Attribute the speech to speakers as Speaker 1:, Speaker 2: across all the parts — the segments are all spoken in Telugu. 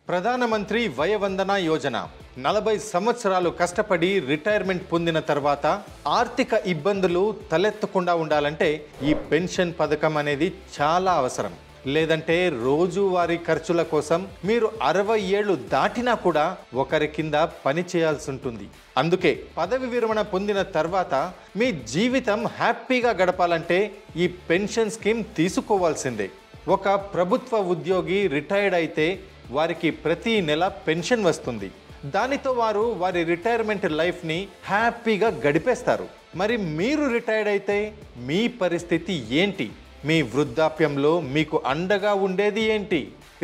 Speaker 1: ప్రధానమంత్రి వయవందన యోజన 40 సంవత్సరాలు కష్టపడి రిటైర్మెంట్ పొందిన తర్వాత ఆర్థిక ఇబ్బందులు తలెత్తకుండా ఉండాలంటే ఈ పెన్షన్ పథకం అనేది చాలా అవసరం. లేదంటే రోజువారీ ఖర్చుల కోసం మీరు 60 ఏళ్ళు దాటినా కూడా ఒకరి కింద పని చేయాల్సి ఉంటుంది. అందుకే పదవి విరమణ పొందిన తర్వాత మీ జీవితం హ్యాపీగా గడపాలంటే ఈ పెన్షన్ స్కీమ్ తీసుకోవాల్సిందే. ఒక ప్రభుత్వ ఉద్యోగి రిటైర్డ్ అయితే వారికి ప్రతి నెల పెన్షన్ వస్తుంది. దానితో వారు వారి రిటైర్మెంట్ లైఫ్ని హ్యాపీగా గడిపేస్తారు. మరి మీరు రిటైర్డ్ అయితే మీ పరిస్థితి ఏంటి? మీ వృద్ధాప్యంలో మీకు అండగా ఉండేది ఏంటి?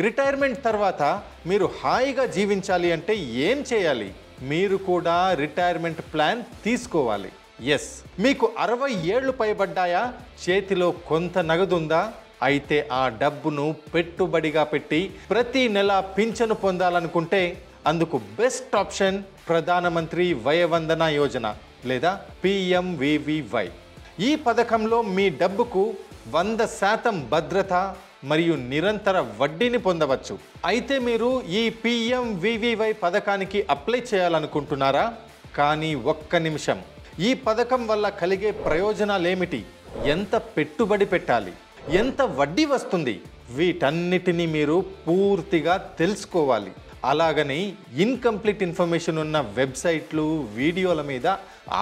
Speaker 1: రిటైర్మెంట్ తర్వాత మీరు హాయిగా జీవించాలి అంటే ఏం చేయాలి? మీరు కూడా రిటైర్మెంట్ ప్లాన్ తీసుకోవాలి. ఎస్, మీకు 60 ఏళ్ళు పైబడ్డాయా? చేతిలో కొంత నగదుందా? అయితే ఆ డబ్బును పెట్టుబడిగా పెట్టి ప్రతి నెల పింఛను పొందాలనుకుంటే అందుకు బెస్ట్ ఆప్షన్ ప్రధానమంత్రి వయవందన యోజన లేదా PMVVY. ఈ పథకంలో మీ డబ్బుకు 100% భద్రత మరియు నిరంతర వడ్డీని పొందవచ్చు. అయితే మీరు ఈ PMVVY పథకానికి అప్లై చేయాలనుకుంటున్నారా? కానీ ఒక్క నిమిషం, ఈ పథకం వల్ల కలిగే ప్రయోజనాలేమిటి? ఎంత పెట్టుబడి పెట్టాలి? ఎంత వడ్డీ వస్తుంది? వీటన్నిటిని మీరు పూర్తిగా తెలుసుకోవాలి. అలాగని ఇన్కంప్లీట్ ఇన్ఫర్మేషన్ ఉన్న వెబ్సైట్లు, వీడియోల మీద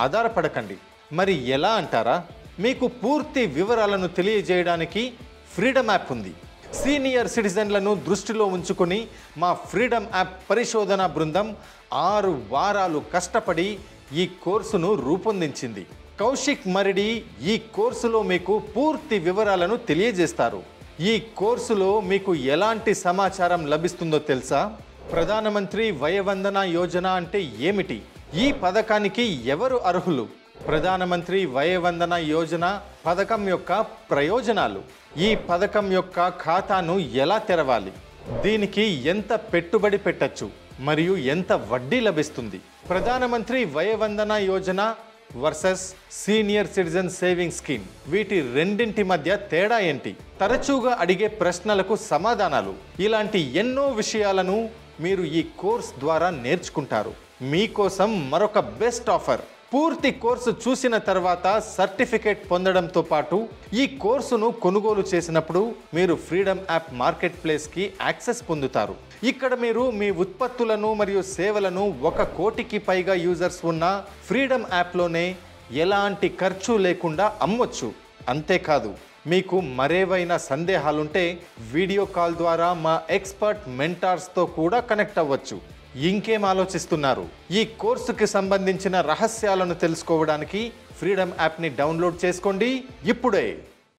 Speaker 1: ఆధారపడకండి. మరి ఎలా అంటారా? మీకు పూర్తి వివరాలను తెలియజేయడానికి ఫ్రీడమ్ యాప్ ఉంది. సీనియర్ సిటిజన్లను దృష్టిలో ఉంచుకొని మా ఫ్రీడమ్ యాప్ పరిశోధన బృందం 6 వారాలు కష్టపడి ఈ కోర్సును రూపొందించింది. కౌశిక్ మరిడి ఈ కోర్సులో మీకు పూర్తి వివరాలను తెలియజేస్తారు. ఈ కోర్సులో మీకు ఎలాంటి సమాచారం లభిస్తుందో తెలుసా? ప్రధానమంత్రి వయవందన యోజన అంటే ఏమిటి? ఈ పథకానికి ఎవరు అర్హులు? ప్రధానమంత్రి వయవందన యోజన పథకం యొక్క ప్రయోజనాలు, ఈ పథకం యొక్క ఖాతాను ఎలా తెరవాలి, దీనికి ఎంత పెట్టుబడి పెట్టచ్చు మరియు ఎంత వడ్డీ లభిస్తుంది? Pradhanmantri Vayavandana Yojana versus senior citizen saving scheme, వీటి రెండింటి మధ్య తేడా ఏంటి? తరచుగా అడిగే ప్రశ్నలకు సమాధానాలు, ఇలాంటి ఎన్నో విషయాలను మీరు ఈ కోర్స్ ద్వారా నేర్చుకుంటారు. మీకోసం మరొక బెస్ట్ ఆఫర్. పూర్తి కోర్సు చూసిన తర్వాత సర్టిఫికేట్ పొందడంతో పాటు ఈ కోర్సును కొనుగోలు చేసినప్పుడు మీరు ఫ్రీడమ్ యాప్ మార్కెట్ ప్లేస్కి యాక్సెస్ పొందుతారు. ఇక్కడ మీరు మీ ఉత్పత్తులను మరియు సేవలను 1 కోటికి పైగా యూజర్స్ ఉన్న ఫ్రీడమ్ యాప్లోనే ఎలాంటి ఖర్చు లేకుండా అమ్మొచ్చు. అంతేకాదు, మీకు మరేవైనా సందేహాలుంటే వీడియో కాల్ ద్వారా మా ఎక్స్పర్ట్ మెంటార్స్తో కూడా కనెక్ట్ అవ్వచ్చు. ఇంకేం ఆలోచిస్తున్నారు? ఈ కోర్సుకి సంబంధించిన రహస్యాలను తెలుసుకోవడానికి ఫ్రీడమ్ యాప్ని డౌన్లోడ్ చేసుకోండి ఇప్పుడే.